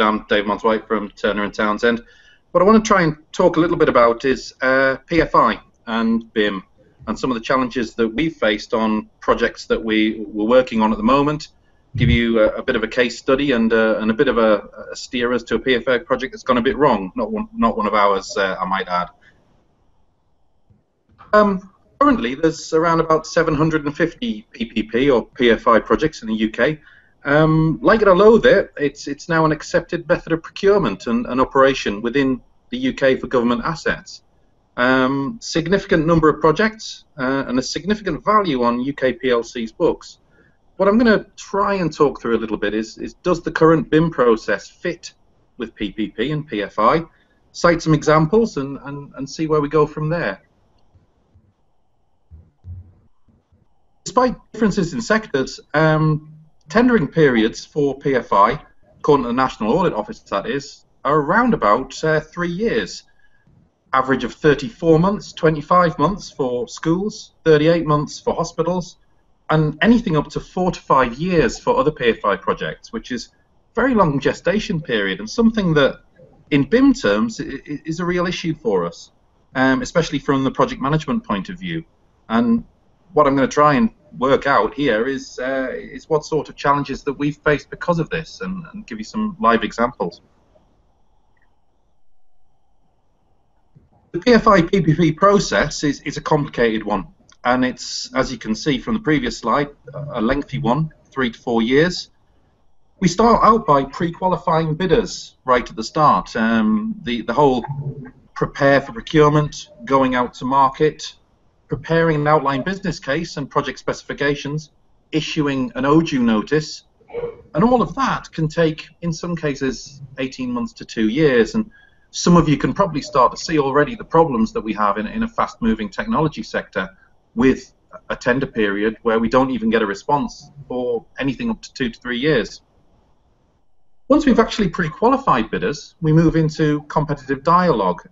I'm Dave Monswhite from Turner Townsend. What I want to try and talk a little bit about is PFI and BIM and some of the challenges that we've faced on projects that we're working on at the moment. Give you a bit of a case study and a bit of a steer as to a PFI project that's gone a bit wrong. Not one of ours, I might add. Currently, there's around about 750 PPP or PFI projects in the UK. Like it or loathe it, it's now an accepted method of procurement and operation within the UK for government assets. Significant number of projects and a significant value on UK PLC's books. What I'm going to try and talk through a little bit is does the current BIM process fit with PPP and PFI? Cite some examples and see where we go from there. Despite differences in sectors, tendering periods for PFI, according to the National Audit Office that is, are around about 3 years. Average of 34 months, 25 months for schools, 38 months for hospitals, and anything up to 4 to 5 years for other PFI projects, which is very long gestation period and something that in BIM terms is a real issue for us, especially from the project management point of view. And what I'm going to try and work out here is what sort of challenges that we've faced because of this, and give you some live examples. The PFI PPP process is a complicated one, and it's, as you can see from the previous slide, a lengthy one, 3 to 4 years. We start out by pre-qualifying bidders right at the start. The whole prepare for procurement, going out to market, preparing an outline business case and project specifications, issuing an OJU notice, and all of that can take, in some cases, 18 months to 2 years. And some of you can probably start to see already the problems that we have in a fast-moving technology sector with a tender period where we don't even get a response for anything up to 2 to 3 years. Once we've actually pre-qualified bidders, we move into competitive dialogue.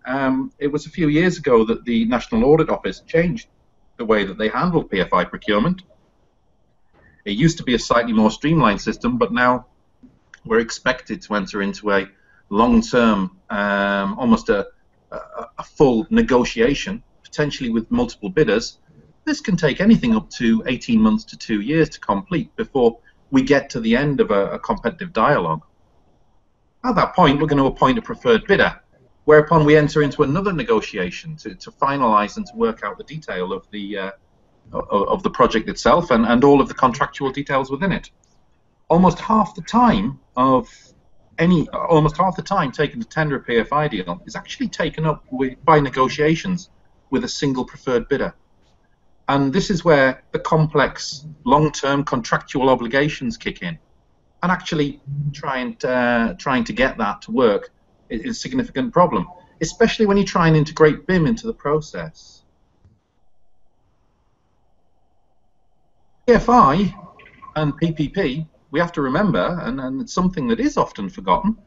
It was a few years ago that the National Audit Office changed the way that they handle PFI procurement. It used to be a slightly more streamlined system, but now we're expected to enter into a long-term, almost a full negotiation, potentially with multiple bidders. This can take anything up to 18 months to 2 years to complete before we get to the end of a competitive dialogue. At that point, we're going to appoint a preferred bidder, whereupon we enter into another negotiation to finalise and to work out the detail of the project itself and all of the contractual details within it. Almost half the time taken to tender a PFI deal is actually taken up by negotiations with a single preferred bidder. And this is where the complex long-term contractual obligations kick in. And actually trying to get that to work is a significant problem, especially when you try and integrate BIM into the process. PFI and PPP, we have to remember, and it's something that is often forgotten,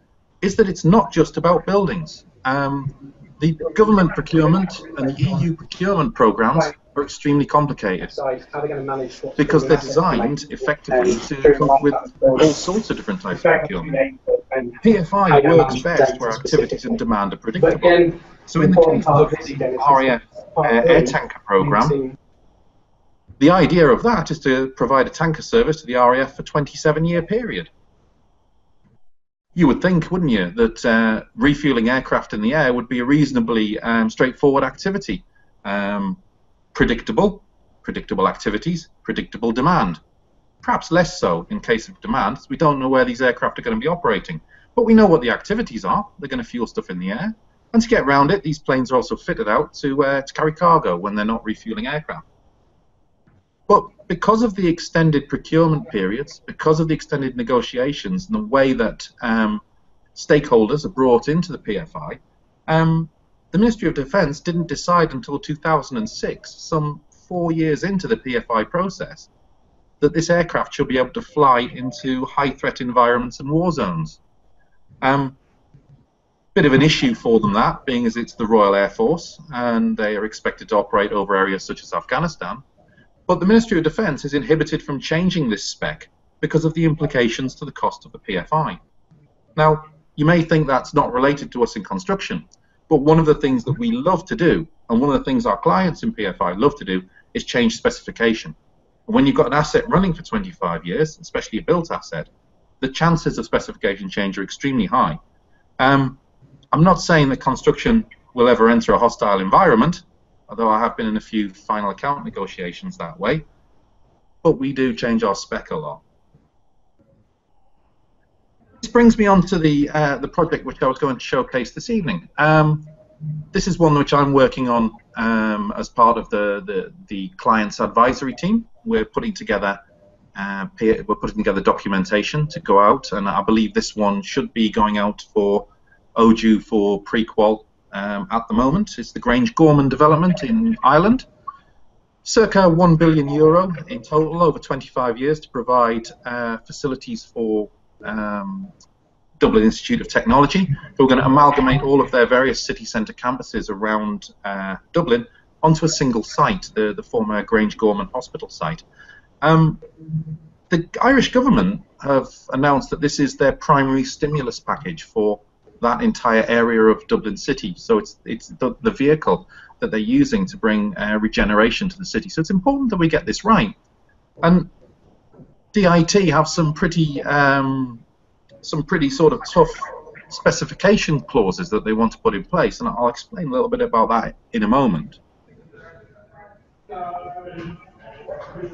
is that it's not just about buildings. The government procurement and the EU procurement programs are extremely complicated because they're designed effectively to cope with all sorts of different types of procurement. PFI works best where activities and demand are predictable. So in the case of the RAF air tanker program, the idea of that is to provide a tanker service to the RAF for a 27-year period. You would think, wouldn't you, that refueling aircraft in the air would be a reasonably straightforward activity. Predictable activities, predictable demand. Perhaps less so in case of demand, as we don't know where these aircraft are going to be operating. But we know what the activities are. They're going to fuel stuff in the air. And to get around it, these planes are also fitted out to carry cargo when they're not refueling aircraft. But because of the extended procurement periods, because of the extended negotiations and the way that stakeholders are brought into the PFI, the Ministry of Defence didn't decide until 2006, some 4 years into the PFI process, that this aircraft should be able to fly into high-threat environments and war zones. Bit of an issue for them, that, being as it's the Royal Air Force, and they are expected to operate over areas such as Afghanistan. But the Ministry of Defence is inhibited from changing this spec because of the implications to the cost of the PFI. Now, You may think that's not related to us in construction, but one of the things that we love to do, and one of the things our clients in PFI love to do, is change specification. And when you've got an asset running for 25 years, especially a built asset, the chances of specification change are extremely high. I'm not saying that construction will ever enter a hostile environment, although I have been in a few final account negotiations that way, but we do change our spec a lot. This brings me on to the project which I was going to showcase this evening. This is one which I'm working on as part of the client's advisory team. We're putting together documentation to go out, and I believe this one should be going out for OJU for pre-qual at the moment. It's the Grange Gorman development in Ireland. Circa €1 billion in total over 25 years to provide facilities for Dublin Institute of Technology, who are going to amalgamate all of their various city centre campuses around Dublin onto a single site, the former Grange Gorman Hospital site. The Irish government have announced that this is their primary stimulus package for that entire area of Dublin City. So it's the vehicle that they're using to bring regeneration to the city. So it's important that we get this right. And DIT have some pretty sort of tough specification clauses that they want to put in place, and I'll explain a little bit about that in a moment.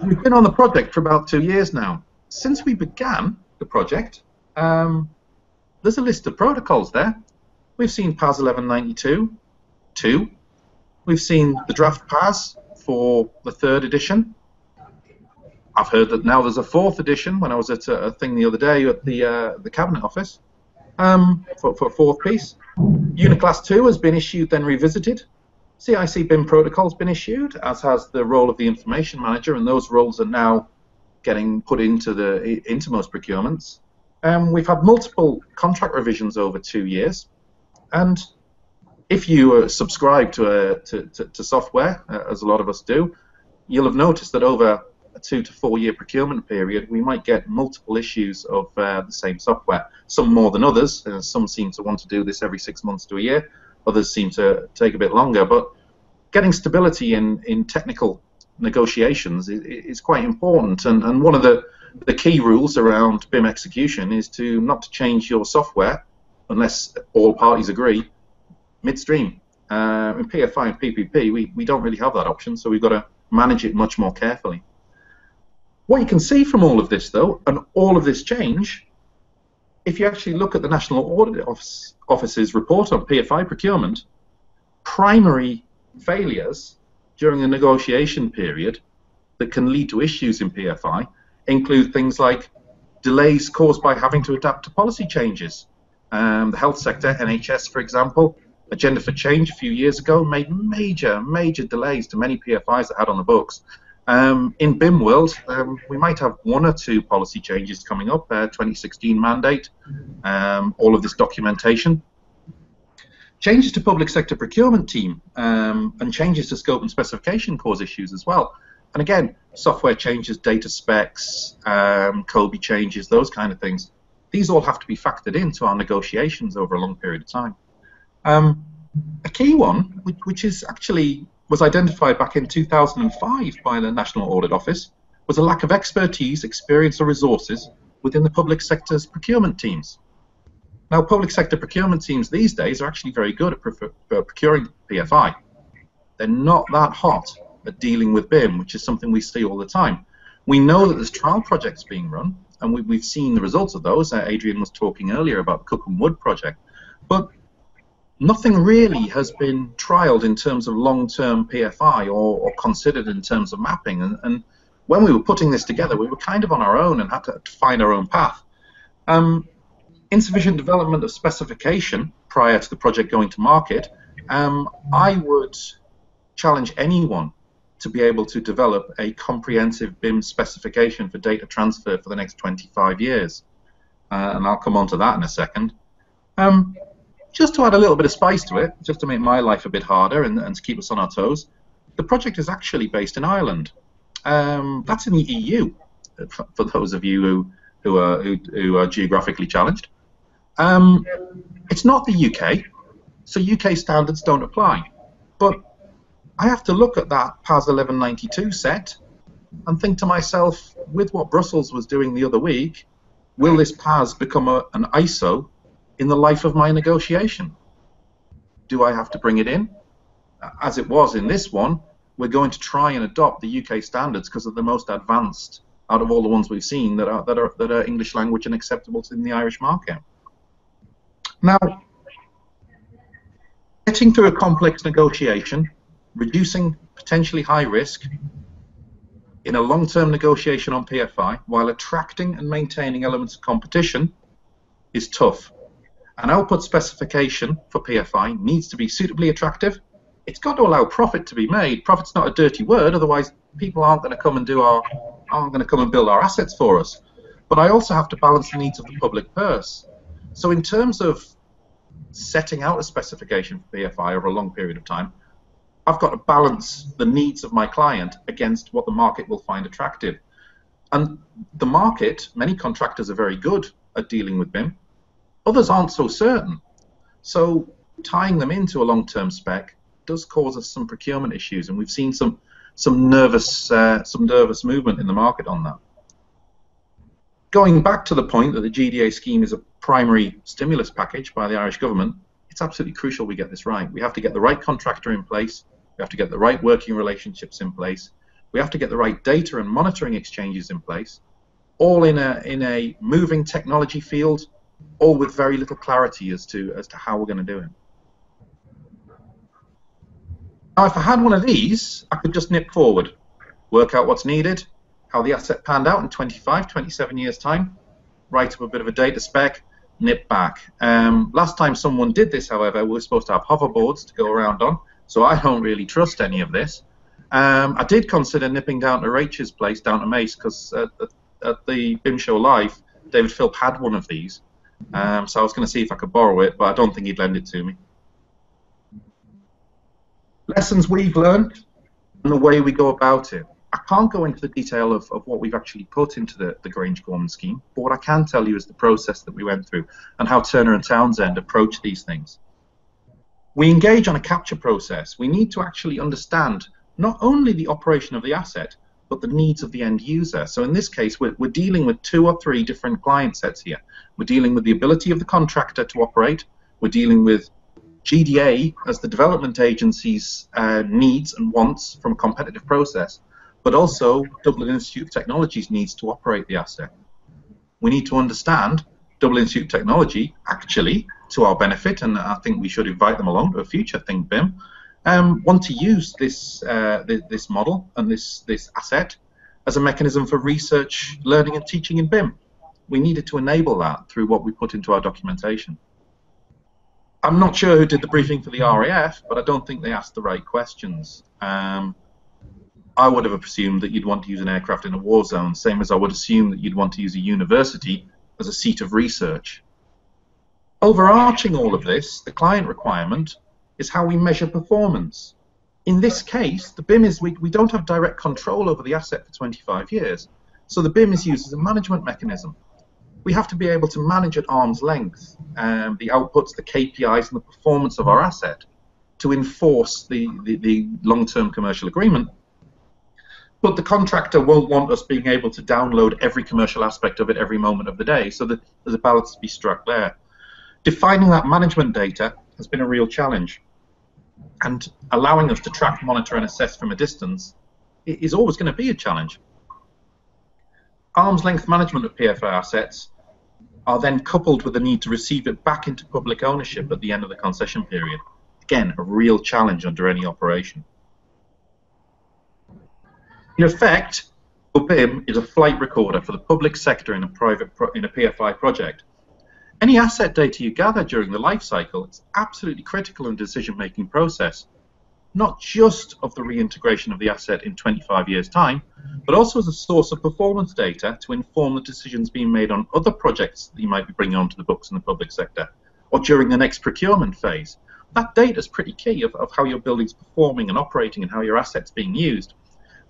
We've been on the project for about 2 years now. Since we began the project, there's a list of protocols there. We've seen PAS 1192-2. We've seen the draft PAS for the 3rd edition. I've heard that now there's a 4th edition. When I was at a thing the other day at the Cabinet Office for a 4th piece. Uniclass 2 has been issued, then revisited. CIC BIM protocol has been issued, as has the role of the information manager, and those roles are now getting put into most procurements. We've had multiple contract revisions over 2 years, and if you subscribe to software, as a lot of us do, you'll have noticed that over a 2 to 4 year procurement period, we might get multiple issues of the same software, some more than others. Some seem to want to do this every 6 months to a year, others seem to take a bit longer, but getting stability in technical negotiations is quite important, and one of the key rules around BIM execution is not to change your software unless all parties agree midstream. In PFI and PPP, we don't really have that option, so we've got to manage it much more carefully. What you can see from all of this, though, and all of this change, if you actually look at the National Audit Office's report on PFI procurement, primary failures during the negotiation period that can lead to issues in PFI include things like delays caused by having to adapt to policy changes. The health sector, NHS for example, Agenda for Change a few years ago made major delays to many PFIs that had on the books. In BIM world, we might have 1 or 2 policy changes coming up, 2016 mandate, all of this documentation. Changes to public sector procurement team and changes to scope and specification cause issues as well. And again, software changes, data specs, COBE changes, those kind of things. These all have to be factored into our negotiations over a long period of time. A key one, which was identified back in 2005 by the National Audit Office, was a lack of expertise, experience or resources within the public sector's procurement teams. Now, public sector procurement teams these days are actually very good at procuring PFI. They're not that hot at dealing with BIM, which is something we see all the time. We know that there's trial projects being run, and we've seen the results of those. Adrian was talking earlier about the Cookham Wood project, but nothing really has been trialed in terms of long-term PFI or considered in terms of mapping. And when we were putting this together, we were kind of on our own and had to find our own path. Insufficient development of specification prior to the project going to market. I would challenge anyone to be able to develop a comprehensive BIM specification for data transfer for the next 25 years. And I'll come on to that in a second. Just to add a little bit of spice to it, just to make my life a bit harder and to keep us on our toes, the project is actually based in Ireland. That's in the EU, for those of you who are geographically challenged. It's not the UK, so UK standards don't apply. But I have to look at that PAS 1192 set and think to myself, with what Brussels was doing the other week, will this PAS become an ISO in the life of my negotiation? Do I have to bring it in? As it was in this one, we're going to try and adopt the UK standards because they're the most advanced out of all the ones we've seen that are English language and acceptable in the Irish market. Now, getting through a complex negotiation, reducing potentially high risk in a long-term negotiation on PFI while attracting and maintaining elements of competition is tough. An output specification for PFI needs to be suitably attractive. It's got to allow profit to be made. Profit's not a dirty word, otherwise people aren't going to come and build our assets for us. But I also have to balance the needs of the public purse. So in terms of setting out a specification for PFI over a long period of time, I've got to balance the needs of my client against what the market will find attractive. And the market, many contractors are very good at dealing with BIM. Others aren't so certain. So tying them into a long-term spec does cause us some procurement issues, and we've seen some nervous movement in the market on that. Going back to the point that the GDA scheme is a primary stimulus package by the Irish government, it's absolutely crucial we get this right. We have to get the right contractor in place. We have to get the right working relationships in place. We have to get the right data and monitoring exchanges in place, all in a moving technology field, all with very little clarity as to how we're going to do it. Now, if I had one of these, I could just nip forward, work out what's needed, how the asset panned out in 25, 27 years' time, write up a bit of a data spec, nip back. Last time someone did this, however, we were supposed to have hoverboards to go around on, so I don't really trust any of this. I did consider nipping down to Rachel's place down to Mace, because at the BIM Show Live, David Philp had one of these. So I was going to see if I could borrow it, but I don't think he'd lend it to me. Lessons we've learned and the way we go about it. I can't go into the detail of what we've actually put into the Grange-Gorman scheme, but what I can tell you is the process that we went through and how Turner and Townsend approach these things. We engage on a capture process. We need to actually understand not only the operation of the asset, but the needs of the end user. So in this case, we're dealing with 2 or 3 different client sets here. We're dealing with the ability of the contractor to operate. We're dealing with GDA as the development agency's needs and wants from a competitive process, but also Dublin Institute of Technology's needs to operate the asset. We need to understand Dublin Institute of Technology, actually, to our benefit, and I think we should invite them along to a future ThinkBIM, want to use this model and this asset as a mechanism for research, learning and teaching in BIM. We needed to enable that through what we put into our documentation. I'm not sure who did the briefing for the RAF, but I don't think they asked the right questions. I would have assumed that you'd want to use an aircraft in a war zone, same as I would assume that you'd want to use a university as a seat of research. Overarching all of this, the client requirement is how we measure performance. In this case, the BIM is, we don't have direct control over the asset for 25 years, so the BIM is used as a management mechanism. We have to be able to manage at arm's length the outputs, the KPIs, and the performance of our asset to enforce the long-term commercial agreement. But the contractor won't want us being able to download every commercial aspect of it every moment of the day, so that there's a balance to be struck there. Defining that management data has been a real challenge, and allowing us to track, monitor, and assess from a distance is always going to be a challenge. Arm's length management of PFI assets are then coupled with the need to receive it back into public ownership at the end of the concession period. Again, a real challenge under any operation. In effect, BIM is a flight recorder for the public sector in a PFI project. Any asset data you gather during the life cycle is absolutely critical in the decision-making process, not just of the reintegration of the asset in 25 years' time, but also as a source of performance data to inform the decisions being made on other projects that you might be bringing onto the books in the public sector, or during the next procurement phase. That data is pretty key of how your building's performing and operating and how your asset's being used.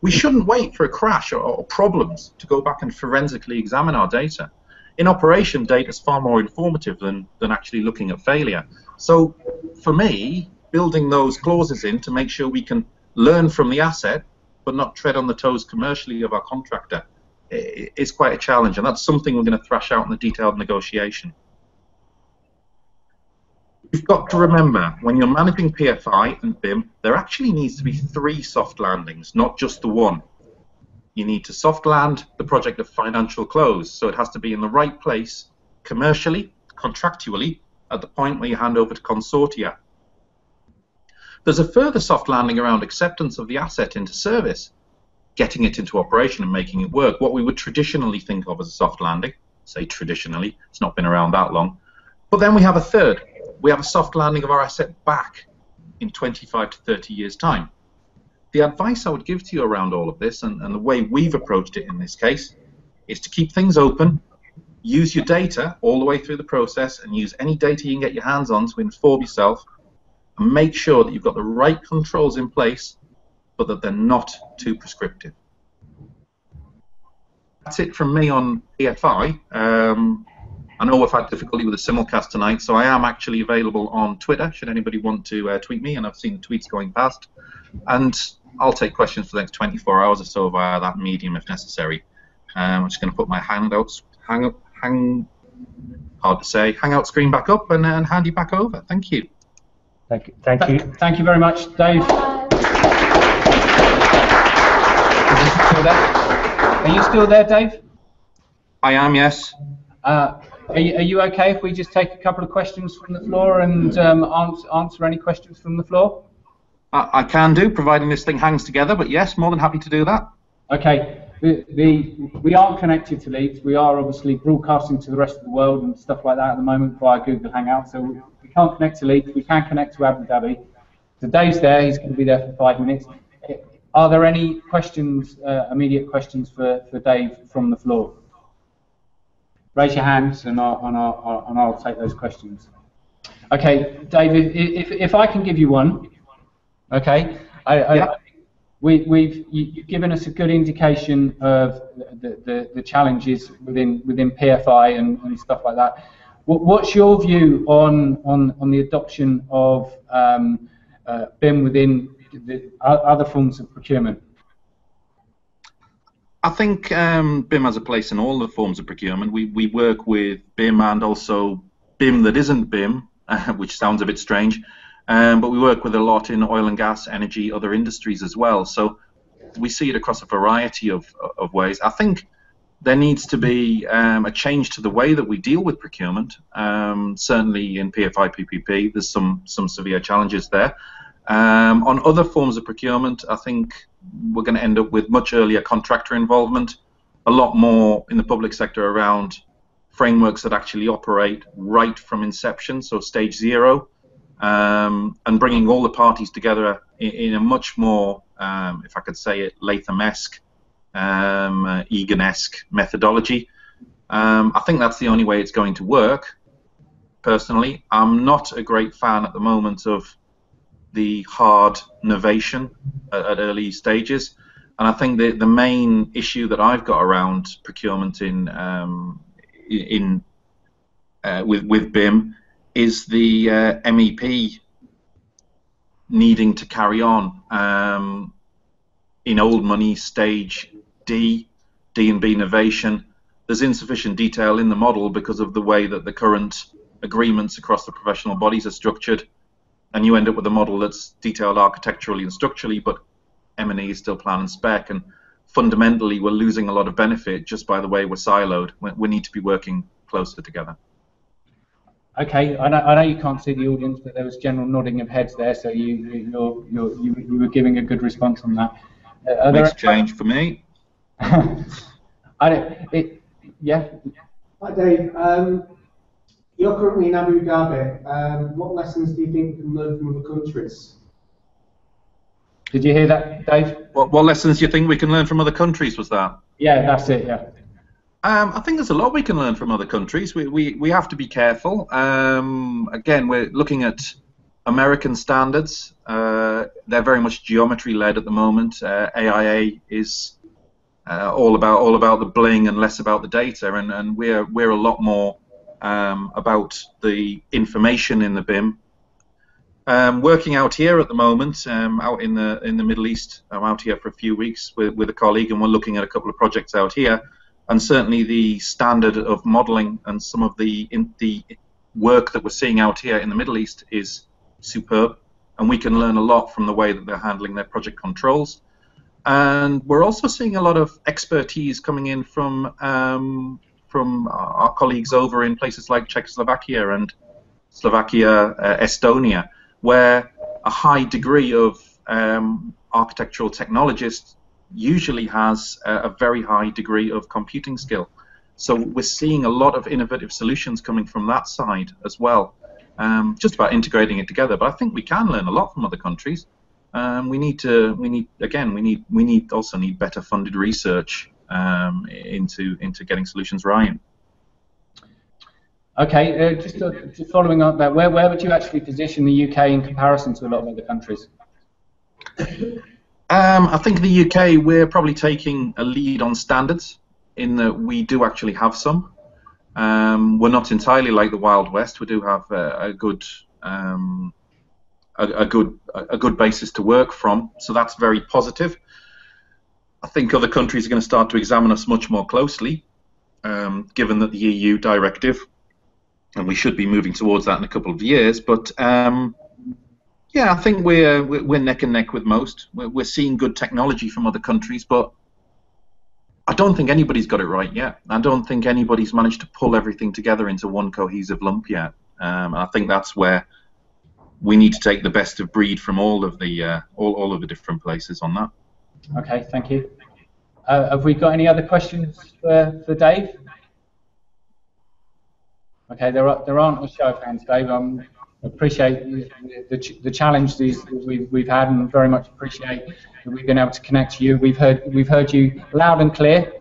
We shouldn't wait for a crash or problems to go back and forensically examine our data. in operation, data is far more informative than actually looking at failure. So for me, building those clauses in to make sure we can learn from the asset but not tread on the toes commercially of our contractor is quite a challenge, and that's something we're going to thrash out in the detailed negotiation. You've got to remember, when you're managing PFI and BIM, there actually needs to be 3 soft landings, not just the one. You need to soft land the project at financial close, so it has to be in the right place commercially, contractually, at the point where you hand over to consortia. There's a further soft landing around acceptance of the asset into service, getting it into operation and making it work, what we would traditionally think of as a soft landing. Say traditionally, it's not been around that long. But then we have a third. We have a soft landing of our asset back in 25 to 30 years' time. The advice I would give to you around all of this, and the way we've approached it in this case, is to keep things open, use your data all the way through the process, and use any data you can get your hands on to inform yourself, and make sure that you've got the right controls in place, but that they're not too prescriptive. That's it from me on PFI. I know we've had difficulty with the simulcast tonight, so I am actually available on Twitter, should anybody want to tweet me, and I've seen tweets going past. And I'll take questions for the next 24 hours or so via that medium if necessary. I'm just going to put my Hangout screen back up and hand you back over. Thank you. Thank you. Thank you very much, Dave. Are you still there, Dave? I am, yes. Are you okay if we just take a couple of questions from the floor and answer any questions from the floor? I can do, providing this thing hangs together, but yes, more than happy to do that. Okay. We aren't connected to Leeds. We are obviously broadcasting to the rest of the world and stuff like that at the moment via Google Hangout, so we can't connect to Leeds. We can connect to Abu Dhabi. So Dave's there. He's going to be there for 5 minutes. Are there any questions, immediate questions for Dave from the floor? Raise your hands and I'll take those questions. Okay, Dave, if I can give you one, okay. You've given us a good indication of the challenges within PFI and stuff like that. What's your view on the adoption of BIM within the other forms of procurement? I think BIM has a place in all the forms of procurement. We work with BIM and also BIM that isn't BIM, which sounds a bit strange, but we work with a lot in oil and gas, energy, other industries as well. So we see it across a variety of ways. I think there needs to be a change to the way that we deal with procurement. Certainly in PFI, PPP, there's some severe challenges there. On other forms of procurement, I think we're going to end up with much earlier contractor involvement, a lot more in the public sector around frameworks that actually operate right from inception, so stage 0, and bringing all the parties together in a much more, if I could say it, Latham-esque, Egan-esque methodology. I think that's the only way it's going to work, personally. I'm not a great fan at the moment of the hard novation at early stages, and I think the main issue that I've got around procurement with BIM is the MEP needing to carry on in old money stage D and B novation. There's insufficient detail in the model because of the way that the current agreements across the professional bodies are structured. And you end up with a model that's detailed architecturally and structurally, but M&E is still plan and spec, and fundamentally we're losing a lot of benefit just by the way we're siloed. We need to be working closer together. Okay, I know you can't see the audience, but there was general nodding of heads there, so you were giving a good response on that. Makes change for me. Yeah. Hi Dave. You're currently in Abu Dhabi. What lessons do you think we can learn from other countries? Did you hear that, Dave? What lessons do you think we can learn from other countries, was that? Yeah, that's it, yeah. I think there's a lot we can learn from other countries. We have to be careful. Again, we're looking at American standards. They're very much geometry-led at the moment. AIA is all about the bling and less about the data, and we're a lot more about the information in the BIM. Working out here at the moment, out in the Middle East. I'm out here for a few weeks with a colleague, and we're looking at a couple of projects out here. And certainly the standard of modelling and some of the work that we're seeing out here in the Middle East is superb, and we can learn a lot from the way that they're handling their project controls. And we're also seeing a lot of expertise coming in from our colleagues over in places like Czechoslovakia and Estonia, where a high degree of architectural technologists usually has a very high degree of computing skill. So we're seeing a lot of innovative solutions coming from that side as well, just about integrating it together. But I think we can learn a lot from other countries. We also need better funded research into getting solutions right. Okay, just following up that, where would you actually position the UK in comparison to a lot of other countries? I think the UK, we're probably taking a lead on standards in that we do actually have some. We're not entirely like the Wild West. We do have a good basis to work from, so that's very positive. I think other countries are going to start to examine us much more closely, given that the EU directive, and we should be moving towards that in a couple of years. But yeah, I think we're neck and neck with most. We're seeing good technology from other countries, but I don't think anybody's got it right yet. I don't think anybody's managed to pull everything together into one cohesive lump yet. I think that's where we need to take the best of breed from all of the different places on that. Okay, thank you. Have we got any other questions for Dave? Okay, there aren't a show of hands, Dave. Appreciate the challenge we've had, and very much appreciate that we've been able to connect to you. We've heard you loud and clear.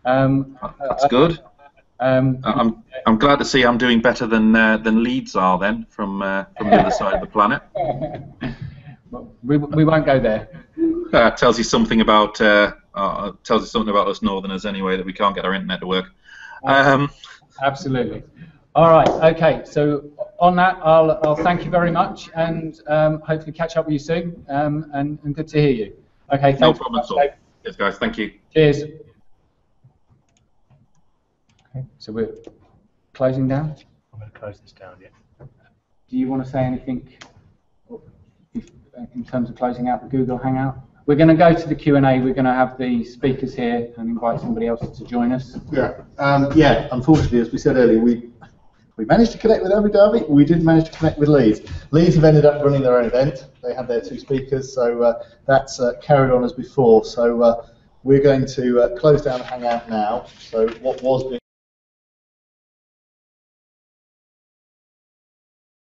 That's good. I'm glad to see I'm doing better than Leeds are then from the other side of the planet. We won't go there. Tells you something about us Northerners anyway, that we can't get our internet to work. Absolutely. All right. Okay. So on that, I'll thank you very much, and hopefully catch up with you soon. And good to hear you. Okay. Thanks. No problem at all. Yes, guys. Thank you. Cheers. Okay. So we're closing down. I'm going to close this down. Yeah. Do you want to say anything in terms of closing out the Google Hangout? We're going to go to the Q&A. We're going to have the speakers here and invite somebody else to join us. Yeah. Yeah. Unfortunately, as we said earlier, we managed to connect with Abu Dhabi. We didn't manage to connect with Leeds. Leeds have ended up running their own event. They had their 2 speakers, so that's carried on as before. So we're going to close down the Hangout now. So what was